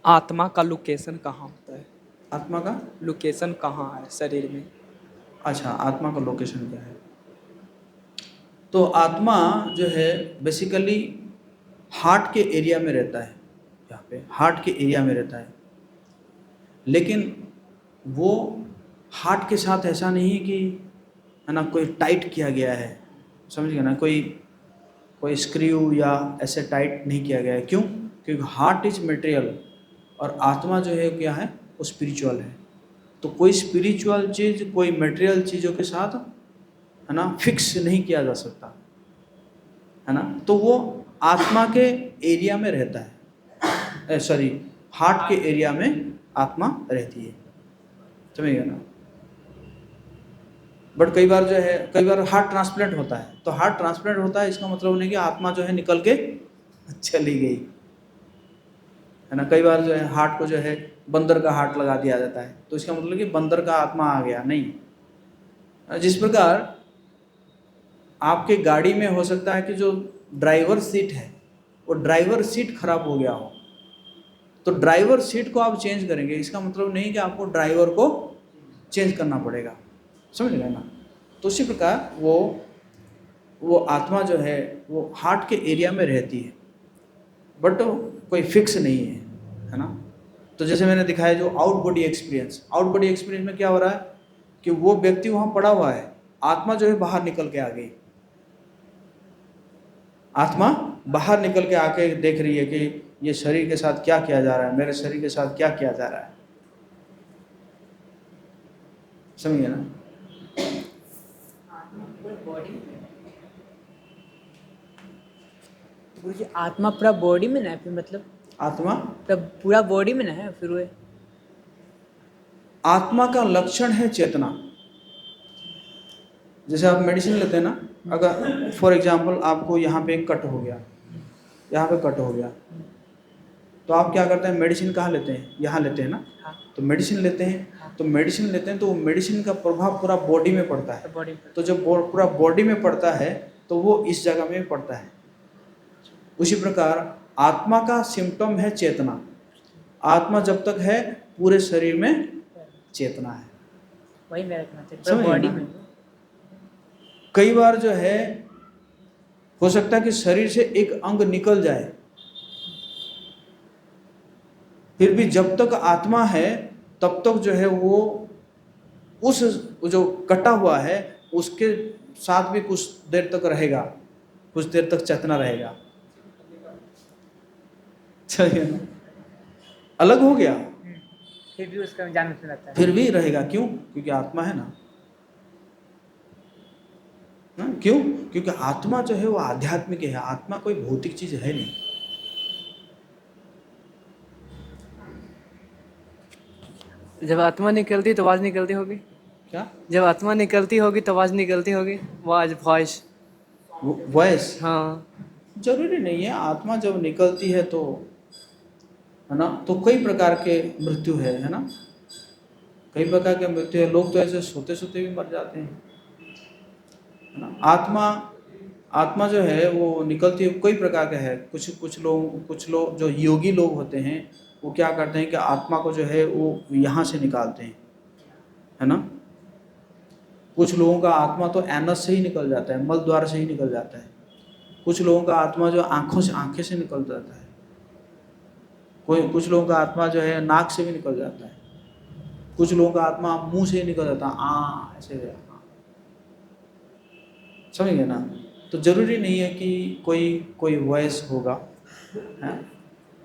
आत्मा का लोकेशन कहाँ होता है? आत्मा का लोकेशन कहाँ है शरीर में? अच्छा, आत्मा का लोकेशन क्या है? तो आत्मा जो है बेसिकली हार्ट के एरिया में रहता है, यहाँ पे हार्ट के एरिया में रहता है। लेकिन वो हार्ट के साथ ऐसा नहीं है कि है ना कोई टाइट किया गया है, समझ गए ना, कोई कोई स्क्रू या ऐसे टाइट नहीं किया गया है। क्यों? क्योंकि हार्ट इज मटेरियल और आत्मा जो है क्या है, वो स्पिरिचुअल है। तो कोई स्पिरिचुअल चीज़ कोई मटेरियल चीज़ों के साथ है ना फिक्स नहीं किया जा सकता, है ना। तो वो आत्मा के एरिया में रहता है, सॉरी हार्ट के एरिया में आत्मा रहती है, समझिए ना। बट कई बार जो है, कई बार हार्ट ट्रांसप्लांट होता है, तो हार्ट ट्रांसप्लांट होता है इसका मतलब नहीं कि आत्मा जो है निकल के चली गई, है ना। कई बार जो है हार्ट को जो है बंदर का हार्ट लगा दिया जाता है, तो इसका मतलब कि बंदर का आत्मा आ गया, नहीं। जिस प्रकार आपके गाड़ी में हो सकता है कि जो ड्राइवर सीट है वो ड्राइवर सीट खराब हो गया हो, तो ड्राइवर सीट को आप चेंज करेंगे, इसका मतलब नहीं कि आपको ड्राइवर को चेंज करना पड़ेगा, समझ गए ना। तो उसी प्रकार वो आत्मा जो है वो हार्ट के एरिया में रहती है, बट कोई फिक्स नहीं है ना। तो जैसे मैंने दिखाया जो आउट बॉडी एक्सपीरियंस में क्या हो रहा है कि वो व्यक्ति वहाँ पड़ा हुआ है, आत्मा जो है बाहर निकल के आ गई, आत्मा बाहर निकल के आके देख रही है कि ये शरीर के साथ क्या किया जा रहा है, मेरे शरीर के साथ क्या किया जा रहा है, समझिए ना। गुरुजी आत्मा पूरा बॉडी में ना है, फिर मतलब आत्मा पूरा बॉडी में ना है फिर वो? आत्मा का लक्षण है चेतना। जैसे आप मेडिसिन लेते हैं ना, अगर फॉर एग्जांपल आपको यहाँ पे एक कट हो गया, यहाँ पे कट हो गया, तो आप क्या करते हैं, मेडिसिन कहाँ लेते हैं, यहाँ लेते हैं ना। हाँ। तो मेडिसिन लेते हैं, तो मेडिसिन लेते हैं तो वो मेडिसिन का प्रभाव पूरा बॉडी में पड़ता है। बॉडी तो जब पूरा बॉडी में पड़ता है तो वो इस जगह में पड़ता है। उसी प्रकार आत्मा का सिम्टम है चेतना। आत्मा जब तक है पूरे शरीर में चेतना है, वही मेरा कहना चाहिए, समझ बॉडी गए ना? में। कई बार जो है हो सकता है कि शरीर से एक अंग निकल जाए, फिर भी जब तक आत्मा है तब तक जो है वो उस जो कटा हुआ है उसके साथ भी कुछ देर तक रहेगा, कुछ देर तक चेतना रहेगा, चलिए ना। अलग हो गया फिर भी उसका जान में रहता है, फिर भी रहेगा। क्यों? क्योंकि आत्मा है ना। क्यों? क्योंकि आत्मा जो है वो आध्यात्मिक है, आत्मा कोई भौतिक चीज है नहीं। जब आत्मा निकलती तो आवाज निकलती होगी। क्या? जब आत्मा निकलती होगी तो आवाज निकलती होगी, वॉइस। वॉइस? हाँ। जरूरी नहीं है। आत्मा जब निकलती है तो है ना, तो कई प्रकार के मृत्यु है ना, कई प्रकार के मृत्यु है। लोग तो ऐसे सोते सोते भी मर जाते हैं, है ना। आत्मा जो है वो निकलती है, कई प्रकार का है। कुछ लोग जो योगी लोग होते हैं वो क्या करते हैं कि आत्मा को जो है वो यहाँ से निकालते हैं, है ना। कुछ लोगों का आत्मा तो एनस से ही निकल जाता है, मल द्वार से ही निकल जाता है। कुछ लोगों का आत्मा जो आंखें से निकल जाता है। कुछ लोगों का आत्मा जो है नाक से भी निकल जाता है। कुछ लोगों का आत्मा मुंह से ही निकल जाता है, ऐसे, समझ गए ना। तो जरूरी नहीं है कि कोई वॉइस होगा, है।